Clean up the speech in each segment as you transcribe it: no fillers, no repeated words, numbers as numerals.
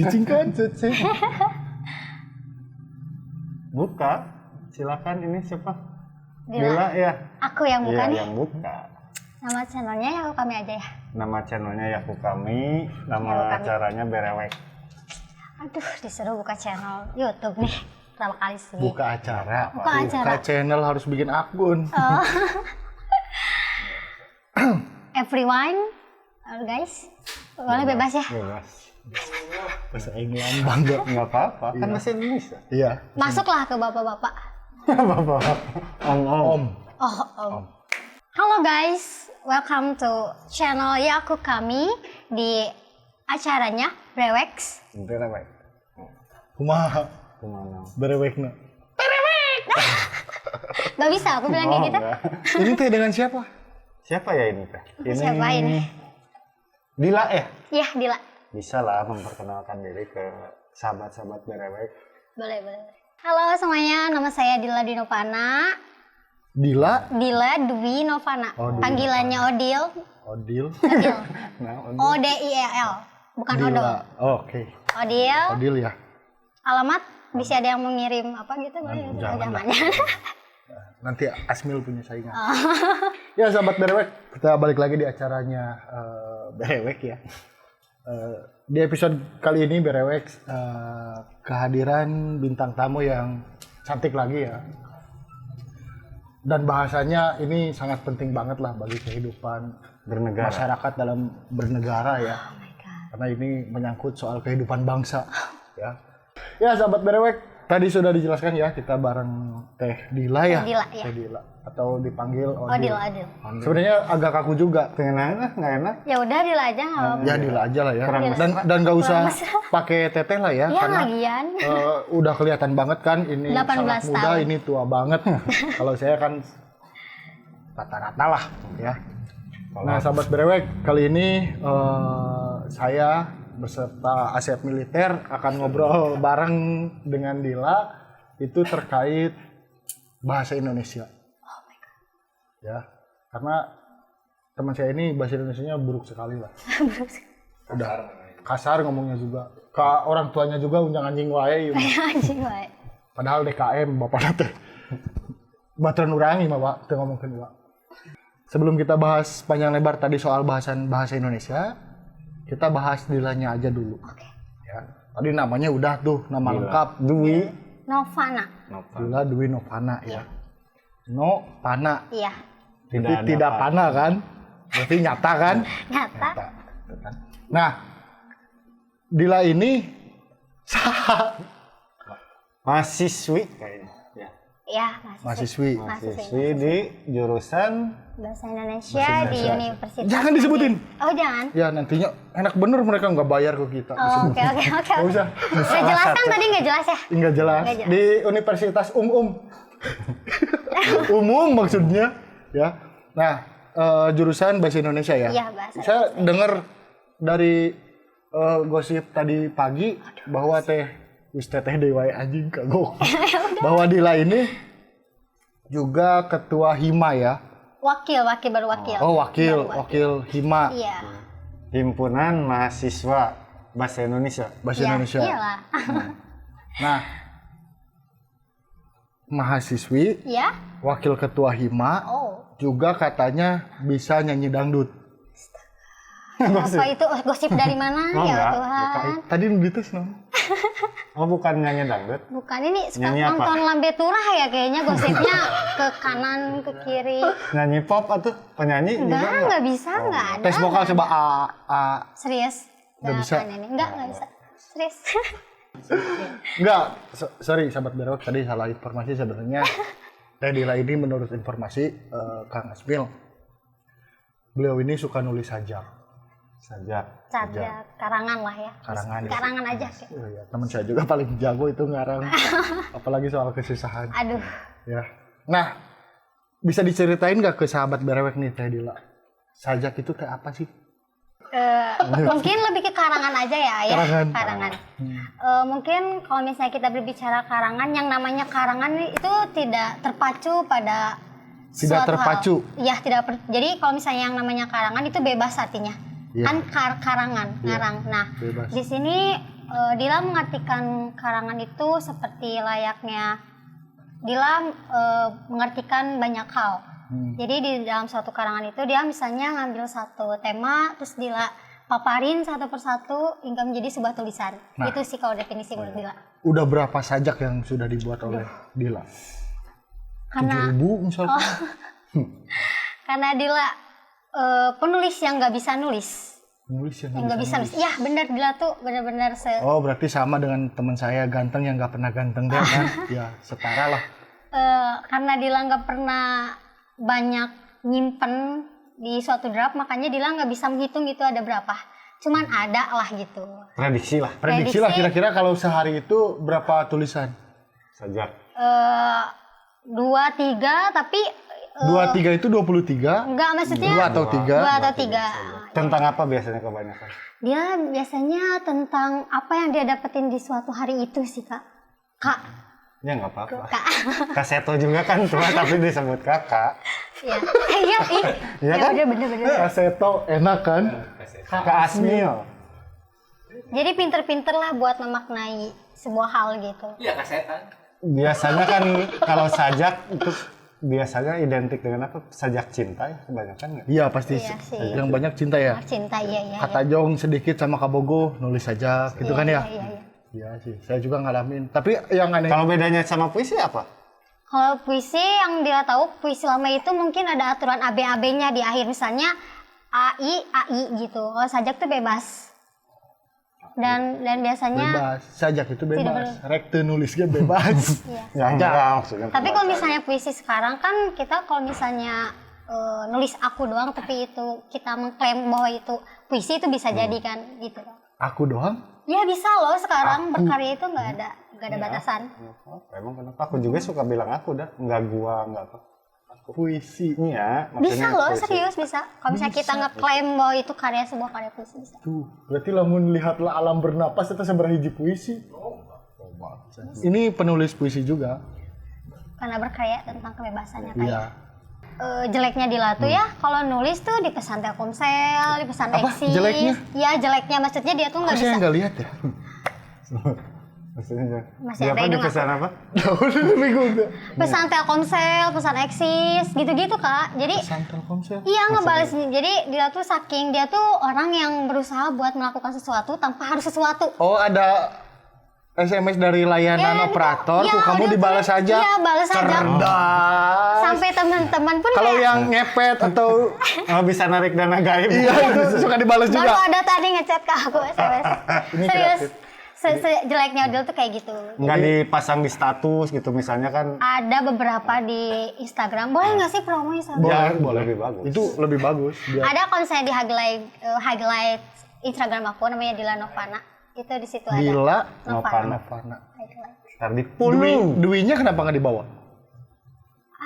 Cicing kan? Cicing. Buka. Silakan, ini siapa? Dila ya? Aku yang bukan. Iya, yang buka. Nama channelnya ya aku kami aja ya. Nama channelnya Yaku Kami, nama Yaku Kami. acaranya Berewek. Aduh, disuruh buka channel YouTube nih. Pertama kali sih. Buka acara. Buka acara. Buka channel harus bikin akun. Oh. Everyone, guys, boleh bebas ya. Bebas. Bahasa Inggris bangga. Nggak apa-apa, kan Iya. bahasa Indonesia. Iya. Masuklah ke bapak-bapak. Bapak. Om. Om. Oh, om. Halo guys, welcome to channel Yaku Kami di acaranya Brewex. Berewek. Kumaha Kemana? berewekna. Gak bisa aku bilang kayak gitu. enggak. Ini teh dengan siapa? Siapa ya ini teh? Siapa ini? Dila ya? Ya, Dila. Bisa lah memperkenalkan diri ke sahabat-sahabat Berewek. Boleh. Halo semuanya, nama saya Dila Dinovana. Dila. Dila Dwi Novana. Oh, Dwi Panggilannya Odil. Odil. Odil. Nah, O-D-I-E-L. Bukan Odol. Dila. Oh, oke. Odil. Odil ya. Alamat bisa ada yang mengirim apa gitu boleh? Jangan lah. Jangan. Nanti Asmil punya saingan. Ya sahabat Berewek, kita balik lagi di acaranya Berewek ya. Di episode kali ini Berewek kehadiran bintang tamu yang cantik lagi ya. Dan bahasanya ini sangat penting banget lah bagi kehidupan bernegara. masyarakat dalam bernegara ya. Oh my god. Karena ini menyangkut soal kehidupan bangsa ya. Ya sahabat Berewek, tadi sudah dijelaskan ya kita bareng Teh Dila ya. Dila, ya. Teh Dila atau dipanggil Odil. Odil. Sebenarnya agak kaku juga. Enak, nggak enak? Ya udah Dila aja nggak apa-apa. Ya Dila aja lah ya. Kurang Dan nggak usah Kurang mesra. pakai teteh lah ya, Ya karena lagian. udah kelihatan banget kan ini 18 sangat muda, tahun. ini tua banget. Kalau saya kan rata-rata lah ya. Nah sahabat Berewek, kali ini saya beserta Asep Militer akan ngobrol bareng dengan Dila itu terkait bahasa Indonesia. Oh my god. Ya, karena teman saya ini bahasa Indonesianya buruk sekali lah. Udah kasar ngomongnya juga. Ke orang tuanya juga unjang anjing wae. Anjing wae. Padahal DKM bapak teh. Baturan urangi mah Pak, teu ngomongkeun Pak. Sebelum kita bahas panjang lebar tadi soal bahasa Indonesia, kita bahas Dilanya aja dulu. Oke. Ya. Tadi namanya udah tuh, nama Dila. lengkap Dwi. Novana. Dila Dwi Novana ya. Novana. Iya. Tidak pana kan? Berarti nyata kan? Nyata. Nah, Dila ini Mahasiswi kayaknya. Ya. Ya, mahasiswi. Mahasiswi di jurusan Bahasa Indonesia di Universitas. Jangan disebutin. Oh, jangan. Ya nantinya enak bener mereka nggak bayar ke kita. Oh, oke. Nggak usah. Nggak jelas kan tadi nggak jelas ya? Nggak jelas. Nggak jelas. Di Universitas Umum maksudnya ya. Nah, jurusan bahasa Indonesia ya. Iya, bahasa Saya dengar dari gosip tadi pagi bahwa teteh dewa anjing kagok. Bahwa Dila ini juga ketua Hima ya. Wakil baru wakil. Oh, Baru wakil Hima. Iya. Himpunan Mahasiswa Bahasa Indonesia. Bahasa Iya, Indonesia. Iyalah. Nah, mahasiswi, Iya. wakil ketua Hima, Oh. juga katanya bisa nyanyi dangdut. Apa itu gosip dari mana Oh, ya enggak. Tuhan? Tadi dites no? Oh, bukan nyanyi dangdut. Bukan ini suka Nyanyi apa? nonton Lambe Turah ya kayaknya gosipnya ke kanan ke kiri. Nyanyi pop atau penyanyi juga Enggak bisa, enggak ada. Tes vokal coba A. Serius? Nggak bisa. Kan ini. Enggak bisa. Serius. Enggak, sorry sahabat Berewek, tadi salah informasi sebenarnya. Teh Dila ini menurut informasi Kang Asmil, beliau ini suka nulis sajak. Saja karangan lah ya. Karangan. Karangan aja. Oh, ya. Teman saya juga paling jago itu ngarang, apalagi soal kesusahan. Aduh. Ya. Nah, bisa diceritain nggak ke sahabat Berewek nih Teh Dila? Sajak itu kayak apa sih? Mungkin lebih ke karangan aja ya. Karangan. Mungkin kalau misalnya kita berbicara karangan, yang namanya karangan itu tidak terpacu pada Tidak suatu terpacu. hal. Ya, jadi kalau misalnya yang namanya karangan itu bebas artinya. Iya. Kan karangan, Iya, ngarang. Nah, bebas. di sini Dila mengartikan karangan itu seperti layaknya Dila mengartikan banyak hal. Jadi di dalam suatu karangan itu dia misalnya ngambil satu tema terus Dila paparin satu persatu hingga menjadi sebuah tulisan. Itu sih kalau definisi menurut Dila. Udah berapa sajak yang sudah dibuat oleh Dila? Karena 7.000 misalnya. karena Dila penulis yang nggak bisa nulis. Nulis yang Yang nggak bisa nulis. Ya benar, Dila tuh benar-benar Oh, berarti sama dengan teman saya ganteng yang nggak pernah ganteng deh kan? Ya, setara lah. karena Dila nggak pernah banyak nyimpen di suatu draft, makanya Dila nggak bisa menghitung itu ada berapa. Cuman ada lah gitu. Prediksi lah. Prediksi lah kira-kira kalau sehari itu berapa tulisan? Sajak. 2, 3, tapi 2, 3 itu 23? enggak, maksudnya 2 atau 3? 2 atau 3. Tentang apa biasanya kebanyakan? Dia biasanya tentang apa yang dia dapetin di suatu hari itu sih, Kak. Kak. Ya nggak apa-apa. Kak. Kaseto juga kan tua tapi disebut kakak. Iya. Iya, Iya kan? bener. Kaseto enak kan? Kakak Asmil. Jadi pinter-pinter lah buat memaknai sebuah hal gitu. Iya, kasetan. Biasanya kan kalau sajak itu biasanya identik dengan apa? Sajak cinta ya kebanyakan nggak? Iya, pasti. Iya sih. Yang banyak cinta ya. Cinta, iya. Kata Jong sedikit sama Kabogo nulis saja gitu kan ya? Iya. Iya sih, saya juga ngalamin. Tapi yang aneh, Kalau bedanya sama puisi apa? Kalau puisi yang dia tahu, puisi lama itu mungkin ada aturan ABAB-nya di akhir, misalnya AI gitu. Kalau sajak tuh bebas. Dan biasanya bebas. Sajak itu Tidak bebas. Rekte nulisnya bebas. iya. Yang enggak maksudnya. Tapi kalau misalnya puisi sekarang kan kita kalau misalnya nulis aku doang tapi itu kita mengklaim bahwa itu puisi itu bisa jadi kan gitu. Aku doang? Ya bisa loh sekarang berkarya itu nggak ada batasan. Emang kenapa? Aku juga suka bilang aku dah. Enggak gua, enggak apa. Puisi. Iya, Bisa loh, puisi. serius bisa. Kalau misalnya kita ngeklaim bahwa itu sebuah karya puisi bisa. Tuh, berarti lamun lihatlah alam bernapas itu seberapa hiji puisi. Ini penulis puisi juga. Karena berkarya tentang kebebasannya Iya. kayak. Jeleknya Dila tuh ya, kalau nulis tuh di pesan Telkomsel, di pesan Apa? Eksis. Jeleknya? Ya jeleknya maksudnya dia tuh nggak Kok saya bisa. nggak lihat ya? Maksudnya Masih dia ada apa di hidung pesan apa? Udah bingung tuh. Pesan Telkomsel, pesan Eksis, gitu-gitu Kak. Jadi Pesan Telkomsel. iya ngebales. Jadi dia tuh dia tuh orang yang berusaha buat melakukan sesuatu tanpa harus sesuatu. Oh, ada SMS dari layanan Ya, operator, iya, tuh kamu dia dibalas tuh- aja. Iya, balas aja. Cerdas. Sampai teman-teman pun Kalau kayak yang ngepet atau Oh, bisa narik dana gaib. iya itu suka dibalas baru juga. ada tadi ngechat ke aku SMS. Ini Serius. kreatif. Jeleknya dia tuh kayak gitu. Enggak dipasang di status gitu misalnya kan. Ada beberapa di Instagram. Boleh nggak sih promo Instagram? Ya, boleh lebih bagus. Itu lebih bagus. Biar Ada kalau saya di highlight Instagram aku namanya Dila Novana. Itu di situ ada. Dila Novana. Novana. Highlight. Ntar di Duinya kenapa nggak dibawa?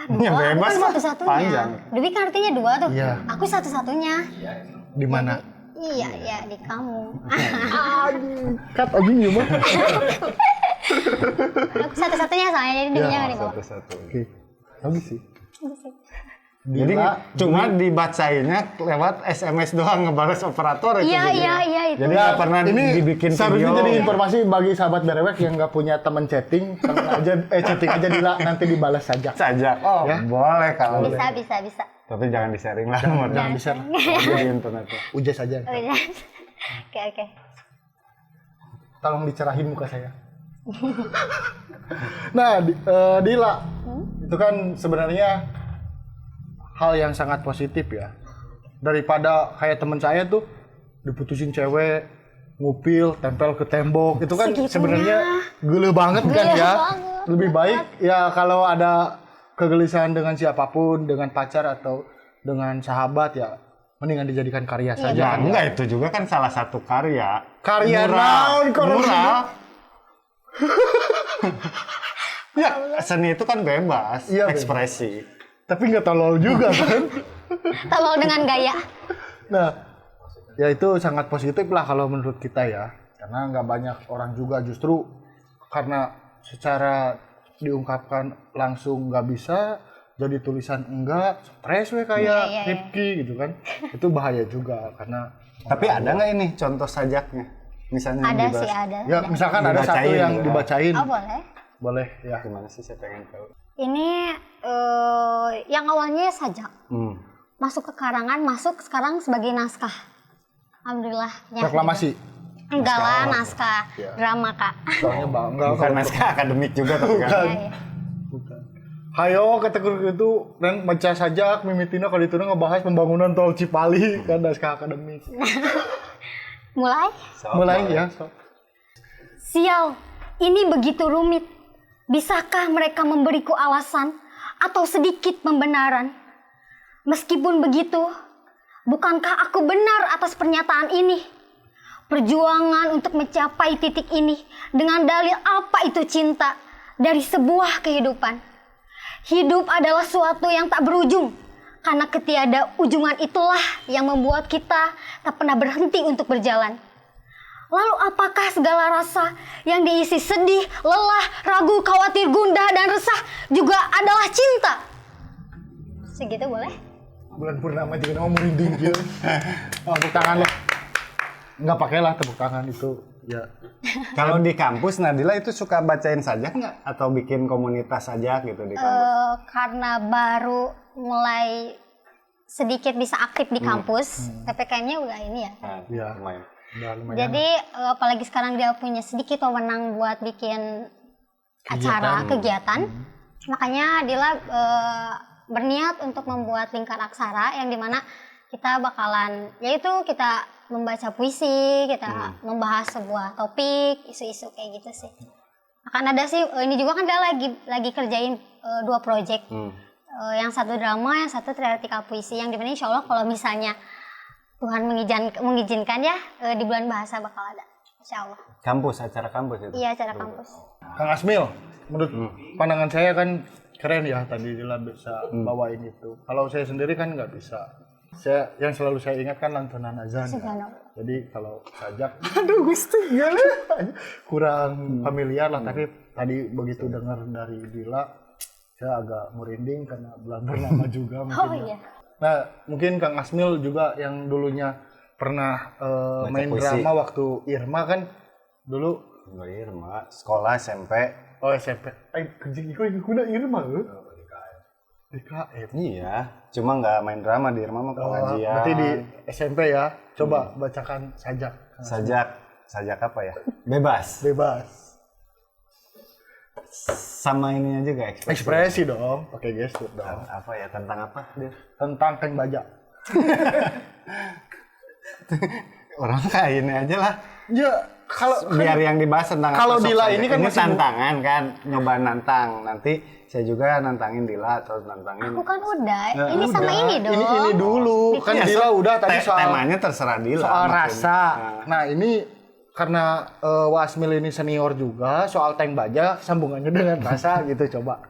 Ya, Dua, bebas aku lah. satu-satunya. Panjang. Dewi kan artinya dua tuh. Iya. Aku satu-satunya. Di mana? Iya, ya di kamu. Kat anjing ya mah. Aku satu-satunya soalnya jadi Dewinya nggak dibawa. satu-satu. Oke. Bagus sih. Jadi Dila, cuma dibacainnya lewat SMS doang ngebalas operator itu. Iya, jadinya. iya itu. Jadi nggak pernah ini dibikin seharusnya video. jadi informasi bagi sahabat Berewek yang nggak punya teman chatting, temen aja chatting aja Dila nanti dibalas saja. Saja. Oh, Ya. boleh kalau. Bisa. Tapi jangan di-sharing lah nomornya. Jangan di-share. Di internet. Uja saja. Oh, iya. Oke. Tolong dicerahin muka saya. Nah, Dila, itu kan sebenarnya hal yang sangat positif ya. Daripada kayak teman saya tuh diputusin cewek, ngupil, tempel ke tembok, itu kan Segitunya. sebenarnya geuleuh banget kan Geuleuh ya. banget. Lebih baik ya kalau ada kegelisahan dengan siapapun, dengan pacar atau dengan sahabat ya, mendingan dijadikan karya saja. Ya, kan, ya. enggak itu juga kan salah satu karya. Karya naon, kalau mural. Ya, seni itu kan bebas, Iya, bebas. ekspresi. Tapi nggak tolol juga kan. Tolong dengan gaya. Nah, ya itu sangat positif lah kalau menurut kita ya. Karena nggak banyak orang juga justru karena secara diungkapkan langsung nggak bisa, jadi tulisan enggak, stres we kayak Iya. Rifki gitu kan. Itu bahaya juga karena Tapi ada nggak ini contoh sajaknya? Misalnya Ada dibahas. sih, ada. Ya, misalkan ada Dibacain satu yang gitu. dibacain. Oh boleh. Boleh ya. Gimana sih, saya pengen tahu. Ini yang awalnya sajak. Masuk ke karangan, masuk sekarang sebagai naskah. Alhamdulillah. Proklamasi. Enggak lah, naskah. Drama, Kak. Soalnya bangga. Bukan naskah akademik juga tapi kan. Iya, iya. Bukan. Hayo kategori itu dan baca sajak mimitina kali itu ngebahas pembangunan tol Cipali kan naskah akademik. Mulai? Mulai ya. So. Sial, ini begitu rumit. Bisakah mereka memberiku alasan atau sedikit pembenaran? Meskipun begitu, bukankah aku benar atas pernyataan ini? Perjuangan untuk mencapai titik ini dengan dalil apa itu cinta dari sebuah kehidupan. Hidup adalah suatu yang tak berujung, karena ketiada ujungan itulah yang membuat kita tak pernah berhenti untuk berjalan. Lalu apakah segala rasa yang diisi sedih, lelah, ragu, khawatir, gundah, dan resah juga adalah cinta? Segitu boleh? Bulan purnama juga mau merinding gitu. Tepuk tangan loh. Nggak pakailah tepuk tangan itu ya. Kalau di kampus Nadila itu suka bacain sajak nggak? Atau bikin komunitas sajak gitu di kampus? Karena baru mulai sedikit bisa aktif di kampus, PPKM-nya udah ini ya. Iya. Lumayan. Udah lumayan. Jadi apalagi sekarang dia punya sedikit wewenang buat bikin acara kegiatan, makanya Dila berniat untuk membuat lingkar aksara yang dimana kita bakalan yaitu kita membaca puisi, kita membahas sebuah topik, isu-isu kayak gitu sih. Akan ada sih ini juga kan dia lagi kerjain 2 project. Yang satu drama, yang satu teoretikal puisi yang dimana insya Allah kalau misalnya Tuhan mengizinkan ya di bulan bahasa bakal ada, insya Allah. Kampus, acara kampus itu? Iya, acara kampus. Kang Asmil, menurut pandangan saya kan keren ya tadi Dila bisa bawain itu. Kalau saya sendiri kan nggak bisa. Yang selalu saya ingat kan lantunan azan. Kan? Jadi kalau sajak, aduh gusti kurang familiar lah. Tapi tadi begitu dengar dari Dila, saya agak merinding karena bulan purnama juga mungkin. Oh iya. Nah, mungkin Kang Asmil juga yang dulunya pernah main puisi. drama waktu Irma kan dulu. Irma, sekolah SMP. Oh SMP. Kerja guna Irma DKM. Iya, cuma nggak main drama di Irma mah pengajian. Berarti di SMP ya. Coba bacakan sajak. Sajak apa ya? Bebas. Bebas. Sama ininya juga Ekspresi dong, pakai gestur dong. Apa ya, tentang apa dia? Tentang Kang Baja. Orang kayak ini aja lah. Ya, kalau Biar yang dibahas tentang kalau apa, sok Dila saja. ini kan masih tantangan kan, nyoba nantang. Nanti saya juga nantangin Dila atau nantangin. Aku kan udah, ini sama ini dong. Ini dulu. Kan Ya, Dila udah tadi soal temanya terserah Dila. soal maksudnya. rasa. Nah, ini karena Wasmil ini senior juga, soal Tank Baja sambungannya dengan rasa gitu. Coba.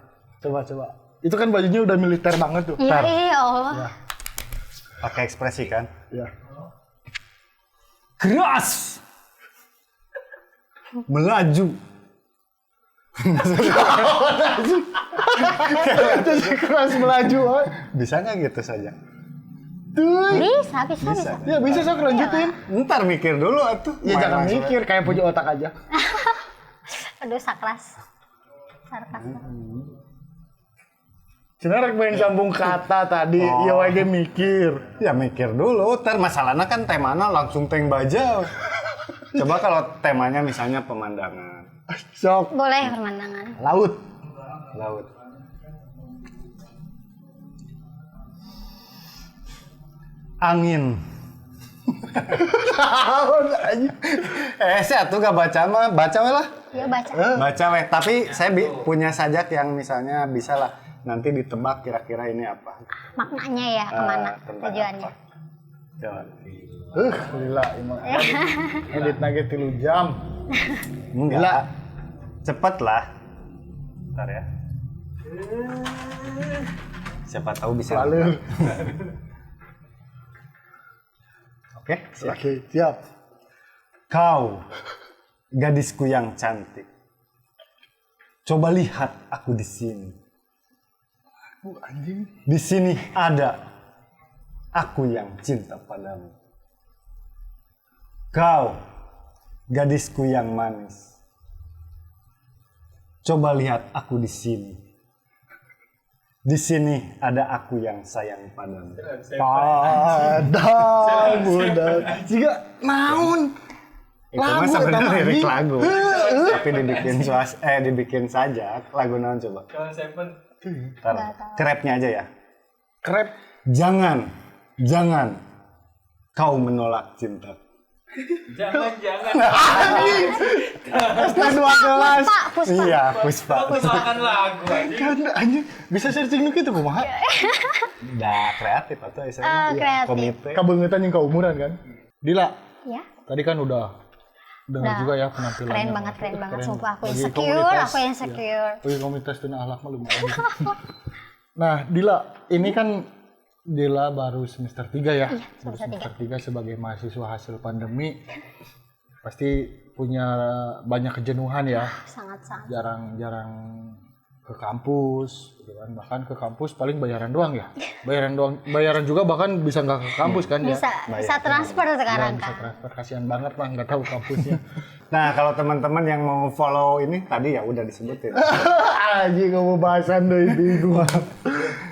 Itu kan bajunya udah militer banget tuh. Iya, iya Allah. Ya. Pakai ekspresi kan. Ya. Keras. Melaju. Keras melaju. Bisa nggak gitu saja? Bisa. Ya bisa sok lanjutin. Ntar mikir dulu atuh. Ya jangan mikir, kayak punya otak aja. Aduh, sarkas. Sebenarnya pengen sambung kata tadi, ya wae mikir. Ya mikir dulu, ntar masalahnya kan temanya langsung Tank Baja. Coba kalau temanya misalnya pemandangan. Sok. Boleh pemandangan. Laut. Angin. Saya tuh gak baca mah, baca weh lah. Iya, baca. Baca weh, tapi saya punya sajak yang misalnya bisa lah nanti ditebak kira-kira ini apa. Maknanya ya, kemana Tentang tujuannya. apa. Coba. Gila emang. Edit nage 3 jam. Enggak. Cepet lah. Bentar ya. Siapa tahu bisa. Lalu. Oke, siap. Oke, siap. Kau, gadisku yang cantik. Coba lihat aku di sini. Anjing. Di sini ada aku yang cinta padamu. Kau, gadisku yang manis. Coba lihat aku di sini. Di sini ada aku yang sayang padamu. Pada budak. Jika naon? Itu mah Lagu sebenarnya eta lirik mah, lagu. Tapi dibikin sajak. Lagu naon coba? Kalau Seven. Ntar, krepnya aja ya. Krep. Jangan kau menolak cinta. Jangan. Puspa 2 kelas. Puspa. Iya, Puspa. Aku makan lagu aja. Kan anjing bisa searching gitu kumaha? Udah kreatif atau istilahnya Kreatif. komite. Kabeungetan yang keumuran kan? Dila, Ya. tadi kan udah dengar Udah. juga ya penampilannya. Keren banget. Sumpah aku Bagi insecure, komunitas, aku insecure. Ya, bagi komunitas tuna ahlak mah lumayan. Nah, Dila, ini kan Dila baru semester 3 ya? Iya, Baru semester semester 3 sebagai mahasiswa hasil pandemi. Pasti punya banyak kejenuhan ya. Sangat-sangat. Jarang ke kampus, gitu kan. Bahkan ke kampus paling bayaran doang ya. Bayaran juga bahkan bisa nggak ke kampus kan ya. Bisa transfer sekarang Bisa kan. transfer, kasihan banget lah nggak tahu kampusnya. Nah, kalau teman-teman yang mau follow ini tadi ya udah disebutin. Anjing kamu bahasan deh bingung.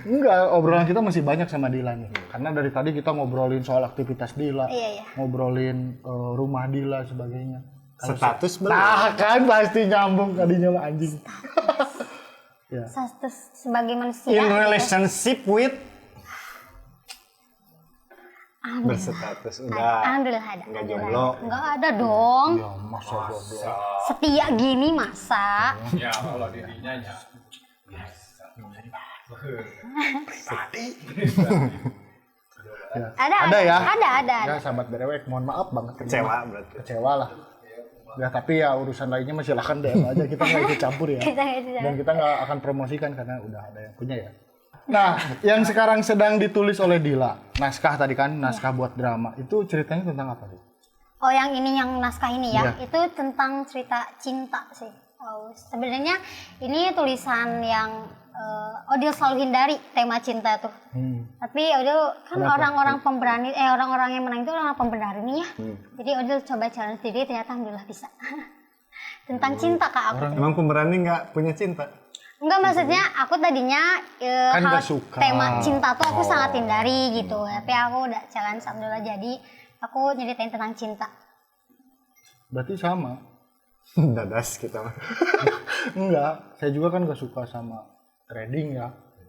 Enggak, obrolan kita masih banyak sama Dila nih. Karena dari tadi kita ngobrolin soal aktivitas Dila, Iya. ngobrolin rumah Dila sebagainya. Status belum? Nah kan pasti nyambung tadinya mah anjing. Ya. Status sebagai manusia. In gitu. relationship with berstatus udah. Alhamdulillah ada. Nggak jomblo. Enggak ada dong. Ya masa jomblo. Setia gini masa. Ya kalau dirinya ya. Ya. Ada ya? Ada. Ya sahabat berewek, mohon maaf banget Kecewa berarti. Kecewa lah. Ya tapi ya urusan lainnya masih silahkan DM aja, kita nggak ikut campur ya. Kita nggak ikut campur. Dan kita nggak akan promosikan karena udah ada yang punya ya. Nah, yang sekarang sedang ditulis oleh Dila, naskah tadi kan, naskah buat drama. Itu ceritanya tentang apa sih? Oh yang ini yang naskah ini ya, Iya. itu tentang cerita cinta sih. Oh, sebenarnya ini tulisan yang Odil selalu hindari tema cinta tuh. Tapi Odil kan orang-orang pemberani, orang-orang yang menang itu orang pemberani ya. Jadi Odil coba challenge diri, ternyata alhamdulillah bisa. Tentang cinta kak aku. Emang pemberani nggak punya cinta? Enggak, maksudnya aku tadinya Kan hal nggak suka. tema cinta tuh aku sangat hindari gitu. Tapi aku udah challenge alhamdulillah, jadi aku nyeritain tentang cinta. Berarti sama. Dadas kita mah. Enggak, saya juga kan nggak suka sama trading ya.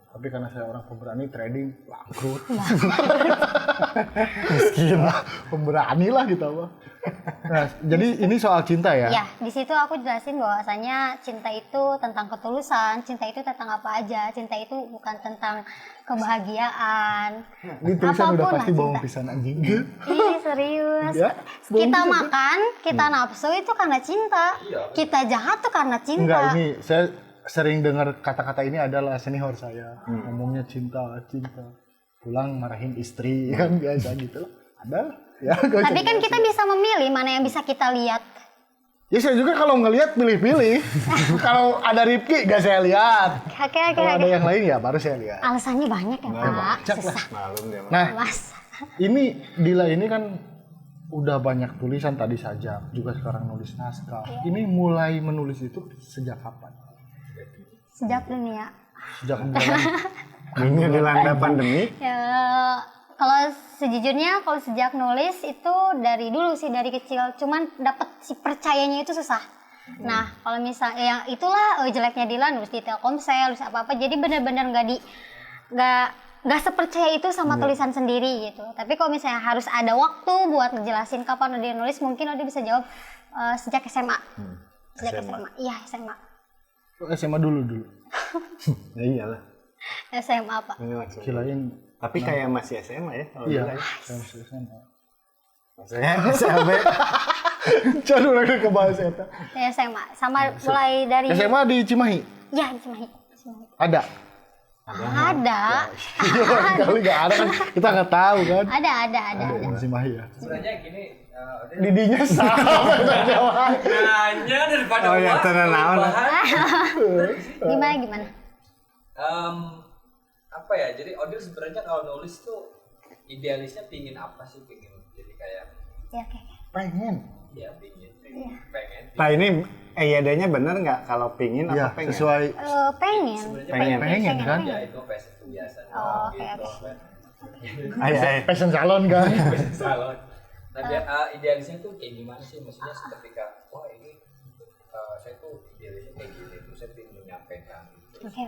Tapi karena saya orang pemberani, trading bangkrut. Miskin. Pemberani lah kita mah. Nah, jadi ini soal cinta ya? Ya, di situ aku jelasin bahwasanya cinta itu tentang ketulusan, cinta itu tentang apa aja, cinta itu bukan tentang kebahagiaan. Ini tulisan udah Apapun pasti lah bohong cinta. pisan anjing. Ih, serius. Ya, Kita bohong makan, kita nafsu itu karena cinta. Kita jahat tuh karena cinta. Enggak, ini saya sering dengar kata-kata ini adalah senior saya. Ngomongnya cinta. Pulang marahin istri kan biasa gitu. Ada ya. Tapi kan kita bisa memilih mana yang bisa kita lihat. Ya saya juga kalau ngelihat pilih-pilih. Kalau ada Rifki gak saya lihat. Oke. Kalau ada yang lain ya baru saya lihat. Alasannya banyak ya, Pak. Cak lah. Susah, Malum dia mah. Nah, Mas. ini Dila ini kan udah banyak tulisan tadi saja, juga sekarang nulis naskah. Ini mulai menulis itu sejak kapan? Sejak dunia. Sejak bulan Dunia dilanda pandemi. Ya, kalau sejujurnya kalau sejak nulis itu dari dulu sih, dari kecil. Cuman dapat si percayanya itu susah. Nah, kalau misalnya yang itulah jeleknya Dila nulis di Telkomsel, nulis apa-apa. Jadi benar-benar nggak sepercaya itu sama tulisan sendiri gitu. Tapi kalau misalnya harus ada waktu buat ngejelasin kapan udah nulis, mungkin udah bisa jawab sejak SMA. Sejak SMA. Iya, SMA. SMA dulu. Ya iyalah. SMA, Pak. Ini langsung. Kirain Tapi kayak masih SMA ya? kalau iya. Dila ya. Saya masih SMA. Maksudnya SMP. Jangan udah kebahas eta. Ya, SMA. Sama mulai dari SMA di Cimahi Ya, Cimahi. ada. Ada. Kali nggak ada kan kita nggak tahu kan. Ada. Di Cimahi ya. Sebenarnya gini, Didinya sama jawab. nanya daripada Oh ya, uang, tenang naon. Gimana? Apa ya? Jadi Odil sebenarnya kalau nulis tuh idealisnya pingin apa sih? Pingin jadi kayak Ya, oke. Pengen. ya pingin pengen. Nah ini EYD-nya bener nggak kalau pingin Iya, apa pengen? sesuai Pengen. Pengen. pengen kan? Ya itu passion kebiasaan. Oh, oke, oke. Ay. Passion salon kan. Passion salon. Nah, idealisnya tuh kayak gimana sih? Maksudnya ketika wah ini saya tuh idealisnya kayak gini, terus saya ingin menyampaikan. Terus Oke.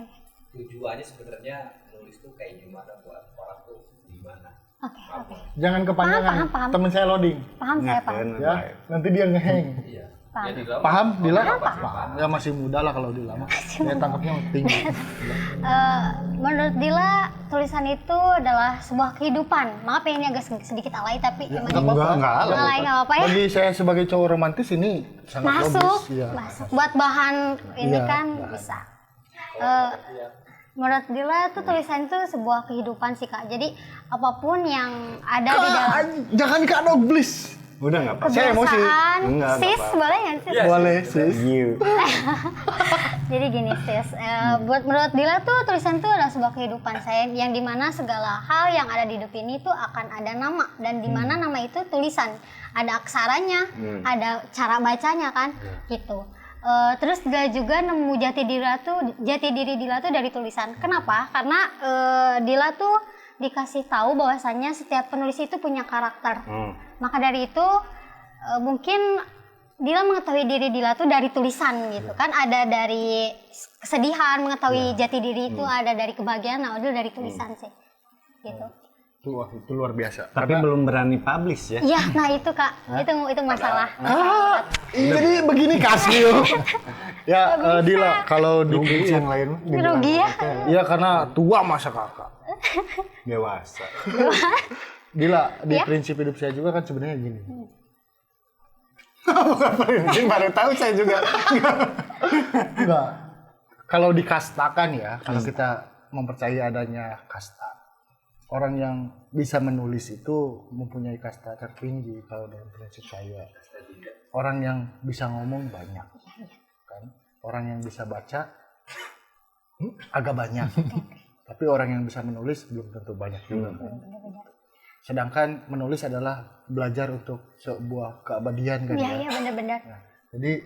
tujuannya sebenarnya nulis tuh kayak gimana buat orang tuh gimana? Oke. Jangan kepanjangan. Paham. Temen saya loading. Paham saya paham. Ya, nanti dia ngeheng. Iya. Paham. Ya, di dalam Paham, Dila? Paham. Ya masih muda lah kalau Dila mah. Saya tangkapnya tinggi. Menurut Dila, tulisan itu adalah sebuah kehidupan. Maaf ya ini agak sedikit alay tapi emang Nggak apa-apa. Enggak lah. alay nggak apa-apa ya. Bagi saya sebagai cowok romantis ini sangat Masuk, logis. Ya. masuk. Buat bahan ini Iya, kan bahan. bisa. Menurut Dila tuh tulisan itu sebuah kehidupan sih Kak. Jadi apapun yang ada di dalam Jangan Kak Noblis. Udah nggak apa-apa. Saya emosi. kebiasaan, Enggak sis apa-apa. boleh nggak sis? Boleh sis. You. Jadi gini sis, buat menurut Dila tuh tulisan itu adalah sebuah kehidupan saya yang dimana segala hal yang ada di hidup ini tuh akan ada nama dan dimana nama itu tulisan, ada aksaranya, ada cara bacanya kan, gitu. Terus Dila juga nemu jati diri Dila tuh dari tulisan. Kenapa? Karena Dila tuh dikasih tahu bahwasannya setiap penulis itu punya karakter. Maka dari itu mungkin Dila mengetahui diri Dila tuh dari tulisan gitu kan, ada dari kesedihan, mengetahui jati diri itu ada dari kebahagiaan, nah itu dari tulisan sih gitu. Itu luar biasa. Tapi belum berani publish ya. Iya, nah itu Kak, itu masalah. Jadi begini Kasio. Ya Dila kalau di Rugi yang lain. Rugi ya? Iya karena tua masa kakak. Dewasa. Dila di Ya? prinsip hidup saya juga kan sebenarnya gini. Bukan prinsip, baru tahu saya juga. Enggak. Kalau dikastakan ya, kalau kita mempercayai adanya kasta, orang yang bisa menulis itu mempunyai kasta tertinggi kalau dalam prinsip saya. Orang yang bisa ngomong banyak, kan? Orang yang bisa baca agak banyak, tapi orang yang bisa menulis belum tentu banyak juga. Kan? Sedangkan menulis adalah belajar untuk sebuah keabadian kan ya. Iya, benar-benar. Nah, jadi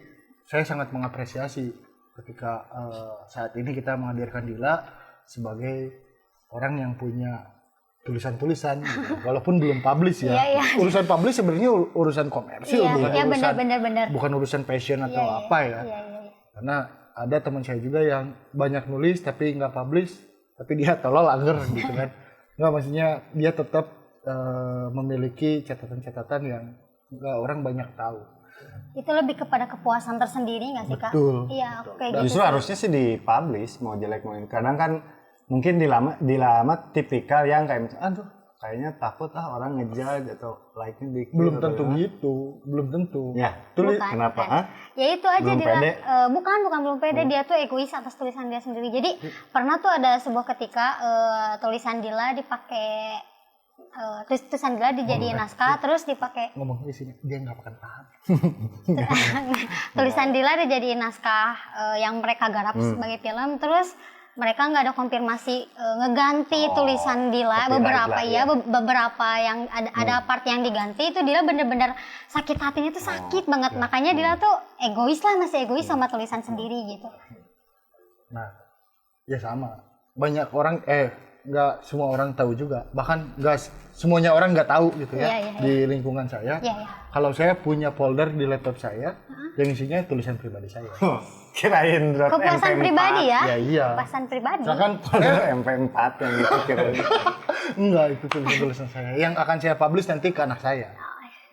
saya sangat mengapresiasi ketika saat ini kita menghadirkan Dila sebagai orang yang punya tulisan-tulisan, gitu. Walaupun belum publish ya. Iya. Urusan publish sebenarnya urusan komersil, Iya, bukan iya urusan benar-benar. bukan urusan passion atau Iya, apa ya. Iya. Karena ada teman saya juga yang banyak nulis tapi nggak publish, tapi dia tolol anger gitu kan. Nggak, maksudnya dia tetap memiliki catatan-catatan yang nggak orang banyak tahu. Itu lebih kepada kepuasan tersendiri nggak sih Kak? Betul. Iya, aku kayak gitu. Justru harusnya sih dipublish, mau jelek mau ini. Kadang kan mungkin dilama tipikal yang kayak aduh kayaknya takut orang ngejudge atau like-nya dikit. Belum atau tentu gimana. gitu, belum tentu. Ya, Bukan, kenapa? bukan. Hah? Ya itu aja Belum Dila. pede? Bukan belum pede, dia tuh egois atas tulisan dia sendiri. Jadi pernah tuh ada sebuah ketika tulisan Dila dipakai tulisan Dila dijadiin naskah terus dipakai Ngomong di sini dia nggak akan paham. tulisan Dila dijadiin naskah yang mereka garap sebagai film, terus mereka nggak ada konfirmasi ngeganti tulisan Dila copyright beberapa lah, ya beberapa yang ada part yang diganti itu Dila bener-bener sakit hatinya tuh sakit banget, makanya Dila tuh egois lah, masih egois sama tulisan sendiri gitu. Nah, ya sama. Banyak orang nggak semua orang tahu juga, bahkan nggak semuanya orang nggak tahu gitu ya. Iya. Di lingkungan saya. Iya. Kalau saya punya folder di laptop saya yang isinya tulisan pribadi saya. Kirain drop Kepuasan MP4. pribadi ya? Ya iya. Kepuasan pribadi. Misalkan MP4 yang itu kirain. enggak, itu tulisan saya yang akan saya publish nanti ke anak saya.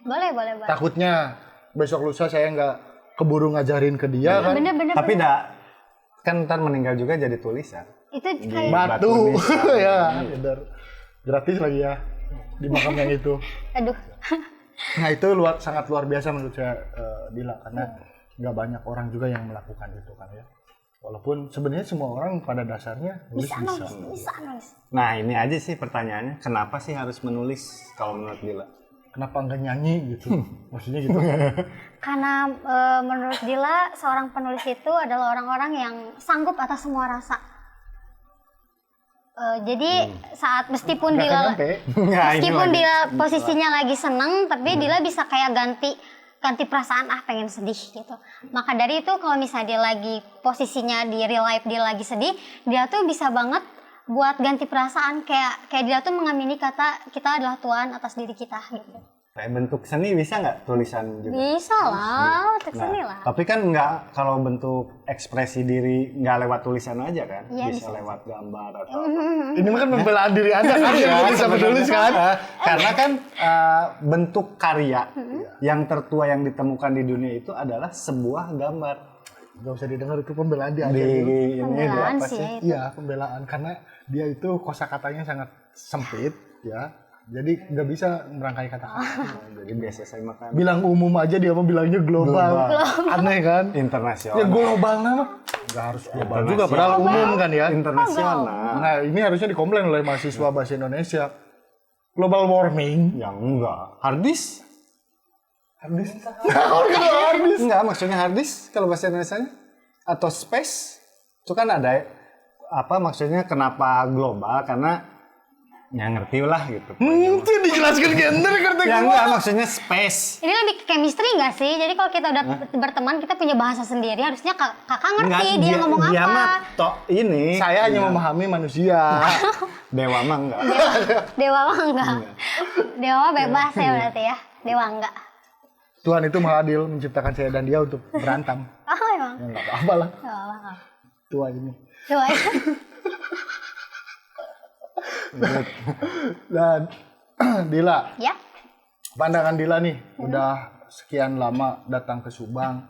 Boleh. Takutnya besok lusa saya nggak keburu ngajarin ke dia kan. Bener. Tapi kan ntar meninggal juga jadi tulisan. Itu kayak Batu. Batu Ya, bener. Gratis lagi ya di makam yang itu. aduh. Nah itu sangat luar biasa menurut saya Dila, karena nggak banyak orang juga yang melakukan itu kan ya. Walaupun sebenarnya semua orang pada dasarnya nulis Bisa nulis. Nah ini aja sih pertanyaannya, kenapa sih harus menulis kalau menurut Dila? Kenapa nggak nyanyi gitu? Maksudnya gitu. Karena menurut Dila seorang penulis itu adalah orang-orang yang sanggup atas semua rasa. Jadi saat meskipun Nggak Dila nyampe. Nggak, ini meskipun lagi. Dila posisinya lagi seneng, tapi Dila bisa kayak ganti ganti perasaan, pengen sedih gitu. Maka dari itu kalau misalnya dia lagi posisinya di real life dia lagi sedih, dia tuh bisa banget buat ganti perasaan, kayak dia tuh mengamini kata kita adalah Tuhan atas diri kita gitu. Kayak bentuk seni bisa nggak tulisan juga? Bisa lah, untuk seni lah. Tapi kan nggak, kalau bentuk ekspresi diri nggak lewat tulisan aja kan? Iya, bisa bisa. lewat gambar atau Ini kan pembelaan diri Anda kan yang bisa menulis kan. Karena kan bentuk karya yang tertua yang ditemukan di dunia itu adalah sebuah gambar. Gak usah didengar, itu pembelaan dia Di aja dulu. ini Pembelaan apa sih sih? ya itu. Iya, pembelaan karena dia itu kosakatanya sangat sempit ya. Jadi nggak bisa merangkai kata-kata. Jadi biasa saya makan Bilang umum aja dia mau bilangnya global. Aneh kan? internasional. Ya global nama. Nggak harus global juga, padahal umum kan ya. Internasional. Nah ini harusnya dikomplain oleh mahasiswa bahasa Indonesia. Global warming. Yang enggak. Harddisk? Habis. Enggak, maksudnya harddisk kalau bahasa Indonesia atau space. Itu kan ada apa maksudnya kenapa global, karena ya ngerti lah gitu. Itu dijelaskan gender ngerti Ya gua. enggak, maksudnya space. Ini lebih ke chemistry nggak sih? Jadi kalau kita udah berteman, kita punya bahasa sendiri. Harusnya kakak ngerti Enggak, dia ngomong dia apa. mah tok ini. Saya hanya memahami manusia. Dewa mah enggak. Dewa mah enggak. Dewa mah bebas ya berarti ya. Dewa enggak. Tuhan itu maha adil menciptakan saya dan dia untuk berantem. Emang. Ya nggak apa-apa lah. Nggak apa-apa. Tua ini. Dewa. Dan Dila, Ya. pandangan Dila nih, udah sekian lama datang ke Subang.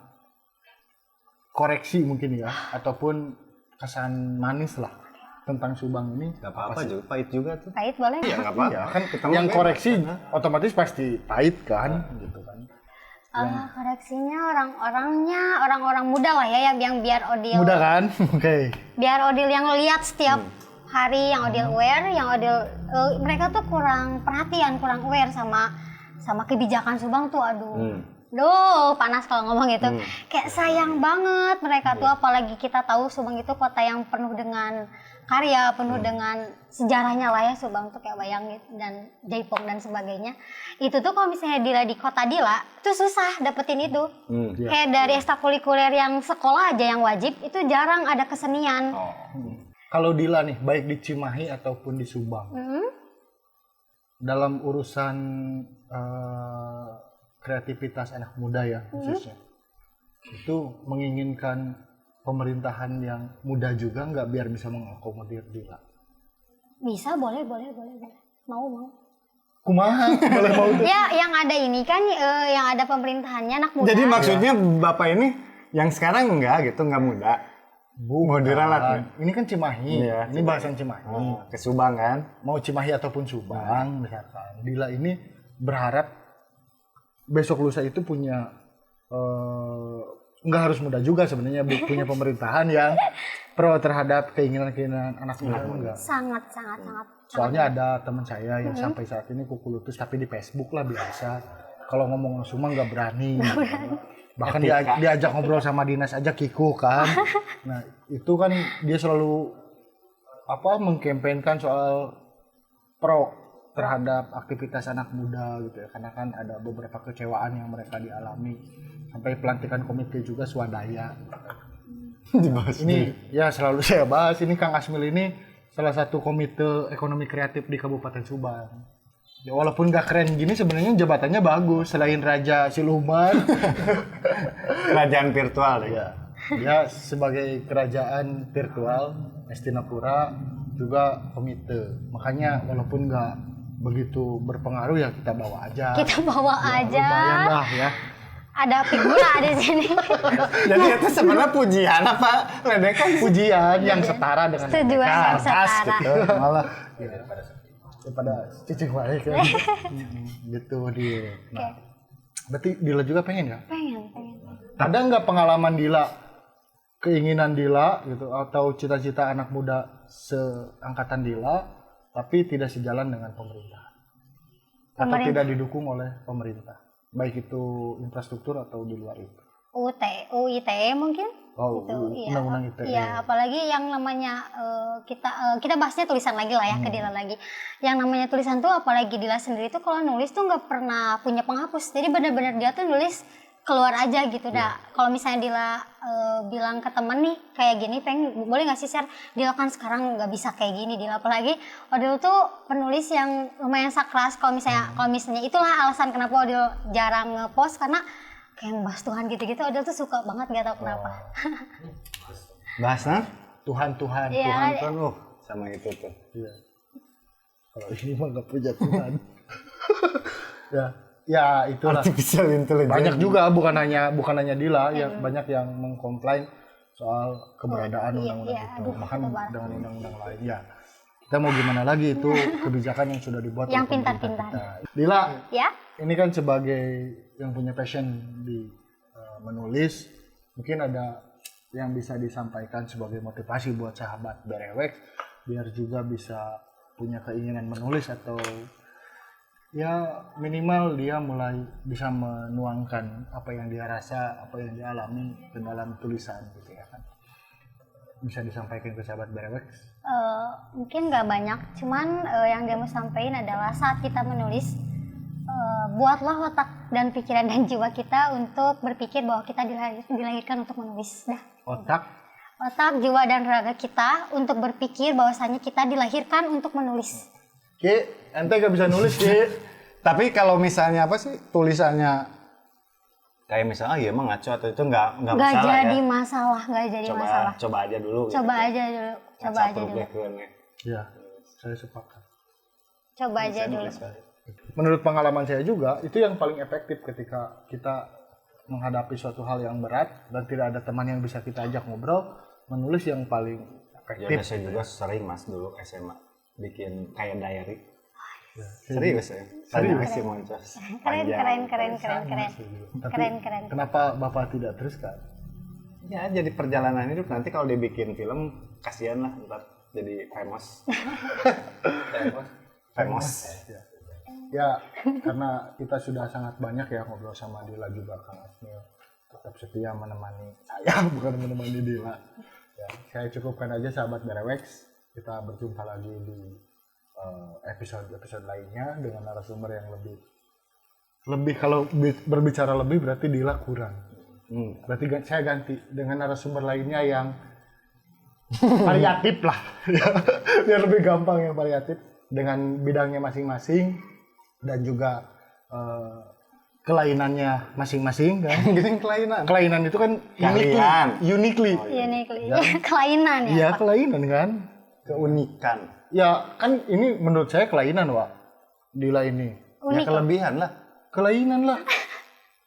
Koreksi mungkin ya, ataupun kesan manis lah tentang Subang ini. Enggak apa-apa juga, pahit juga tuh. Pahit boleh Ya nggak? enggak apa-apa. Ya kan Ketemu yang bebas. koreksi otomatis pasti pahit kan, gitu kan. Koreksinya orang-orang muda lah ya, yang biar Odil. Mudah kan? Oke. Biar Odil yang lihat setiap hari, yang Odil aware, yang Odil mereka tuh kurang perhatian, kurang aware sama kebijakan Subang tuh, aduh. Duh, panas kalau ngomong itu. Kayak sayang banget mereka tuh, apalagi kita tahu Subang itu kota yang penuh dengan karya, penuh dengan sejarahnya lah ya. Subang tuh kayak Wayang dan Jaipong dan sebagainya. Itu tuh kalau misalnya Dila di kota Dila, tuh susah dapetin itu. Kayak dari ekstrakurikuler yang sekolah aja yang wajib, itu jarang ada kesenian. Kalau Dila nih, baik di Cimahi ataupun di Subang, dalam urusan kreativitas anak muda ya khususnya, itu menginginkan pemerintahan yang muda juga nggak, biar bisa mengakomodir Dila? Bisa, boleh. Mau. Kumaha? Boleh mau tuh? Ya, yang ada ini kan, yang ada pemerintahannya anak muda. Jadi maksudnya Bapak ini yang sekarang enggak gitu, enggak muda. Mau diralat ya? Ini kan Cimahi, Iya, ini bahasan Cimahi. Ke Subang kan? Mau Cimahi ataupun Subang misalkan, Dila ini berharap besok lusa itu punya nggak harus muda juga sebenarnya, punya pemerintahan yang pro terhadap keinginan anak muda enggak. Sangat. Soalnya ada teman saya yang sampai saat ini kuku lutut, tapi di Facebook lah biasa. Kalau ngomong langsung mah nggak berani. Bahkan diajak ngobrol sama dinas aja kiku kan. Nah itu kan dia selalu mengkampanyekan soal pro terhadap aktivitas anak muda gitu ya, karena kan ada beberapa kecewaan yang mereka dialami, sampai pelantikan komite juga swadaya. Ini ya selalu saya bahas, ini Kang Asmil ini salah satu komite ekonomi kreatif di Kabupaten Subang. Ya walaupun gak keren gini, sebenarnya jabatannya bagus, selain Raja Siluman. Kerajaan virtual ya. Ya sebagai kerajaan virtual Estinapura juga komite. Makanya walaupun nggak begitu berpengaruh ya kita bawa aja. Kita bawa aja. Lumayan lah ya. Ada figura di sini. Jadi itu sebenarnya pujian apa? Ledekan Pujian yang setara dengan Tujuan yang Khas setara. gitu. Malah daripada cicing baik kan. Gitu dia. Nah, berarti Dila juga pengen ya? Pengen. Ada nggak pengalaman Dila, keinginan Dila gitu, atau cita-cita anak muda seangkatan Dila tapi tidak sejalan dengan pemerintah atau tidak didukung oleh pemerintah, baik itu infrastruktur atau di luar itu? UITE mungkin. Oh, Iya. undang-undang ITE. Iya, apalagi yang namanya kita bahasnya tulisan lagi lah ya, ke Dila lagi. Yang namanya tulisan tuh apalagi Dila sendiri tuh kalau nulis tuh nggak pernah punya penghapus. Jadi benar-benar dia tuh nulis keluar aja gitu dah. Kalau misalnya Dila bilang ke temen nih kayak gini, boleh nggak sih share? Dila kan sekarang nggak bisa kayak gini. Dila apalagi Odil tuh penulis yang lumayan sakras. Kalau misalnya itulah alasan kenapa Odil jarang ngepost karena kayak bahas Tuhan gitu-gitu. Odil tuh suka banget gak tau kenapa. Bahasa Tuhan. Iya, Tuhan sama itu tuh. Iya. Kalau ini mah nggak punya Tuhan. ya itulah. Artificial intelligence. Banyak juga bukan hanya Dila, ya banyak yang mengkomplain soal keberadaan undang-undang itu. Bahkan dengan undang-undang lain. Ya, kita mau gimana lagi itu kebijakan yang sudah dibuat Yang oleh pemerintah pintar-pintar. kita. Dila, Ya? ini kan sebagai yang punya passion di menulis, mungkin ada yang bisa disampaikan sebagai motivasi buat sahabat Berewek biar juga bisa punya keinginan menulis atau ya minimal dia mulai bisa menuangkan apa yang dia rasa, apa yang dia alami ke dalam tulisan gitu ya kan. Bisa disampaikan ke sahabat Berewek? Mungkin nggak banyak, cuman yang dia mau sampaikan adalah saat kita menulis, buatlah otak dan pikiran dan jiwa kita untuk berpikir bahwa kita dilahirkan untuk menulis. Dah. Otak, jiwa dan raga kita untuk berpikir bahwasanya kita dilahirkan untuk menulis. Ki, ente gak bisa nulis Ki. Tapi kalau misalnya apa sih tulisannya kayak misalnya ya emang ngaco atau itu nggak Nggak masalah jadi ya. masalah, nggak jadi masalah. Coba aja dulu. Coba aja dulu. Ya, saya sepakat. Coba aja dulu. Menurut pengalaman saya juga, itu yang paling efektif ketika kita menghadapi suatu hal yang berat dan tidak ada teman yang bisa kita ajak ngobrol, menulis yang paling Ya efektif. saya juga sering mas dulu SMA bikin kayak diary. Serius ya? Serius sih Moncos. Keren. Kenapa Bapak tidak teruskan? Ya jadi perjalanan hidup nanti kalau dibikin film kasihan lah ntar jadi famous. famous. Ya, karena kita sudah sangat banyak ya ngobrol sama Dila juga Kang Asmil. Tetap setia menemani saya, bukan menemani Dila. Ya, saya cukupkan aja sahabat Berewex. Kita berjumpa lagi di episode lainnya dengan narasumber yang lebih kalau berbicara lebih berarti Dila kurang. Berarti saya ganti dengan narasumber lainnya yang variatif lah. Biar lebih gampang yang variatif dengan bidangnya masing-masing dan juga kelainannya masing-masing kan. Gini kelainan. Kelainan itu kan uniquely. Kelainan ya. Iya, kelainan kan. Keunikan. Ya kan ini menurut saya kelainan, Wak. Dila ini. Ya Unik. kelebihan lah. Kelainan lah.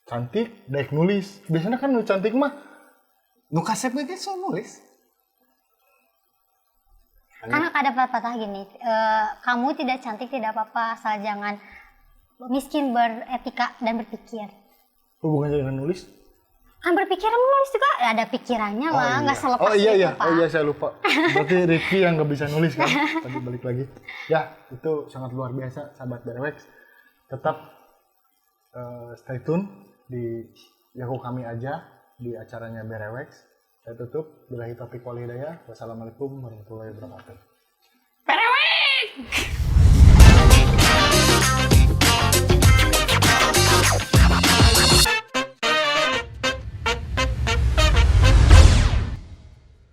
Cantik, daek nulis. Biasanya kan nu cantik mah Nu kasep ge so nulis. Karena ada patah gini, kamu tidak cantik tidak apa-apa asal jangan miskin beretika dan berpikir. hubungannya dengan nulis. Kan berpikir menulis juga ada pikirannya lah, nggak selepas itu Pak. Oh iya saya lupa. Berarti Rifki yang nggak bisa nulis kan? Tadi balik lagi. Ya itu sangat luar biasa sahabat Berewex. Tetap stay tune di Yaku Kami Aja di acaranya Berewex. Saya tutup. Billahi taufiq wal hidayah. Wassalamualaikum warahmatullahi wabarakatuh. Berewex!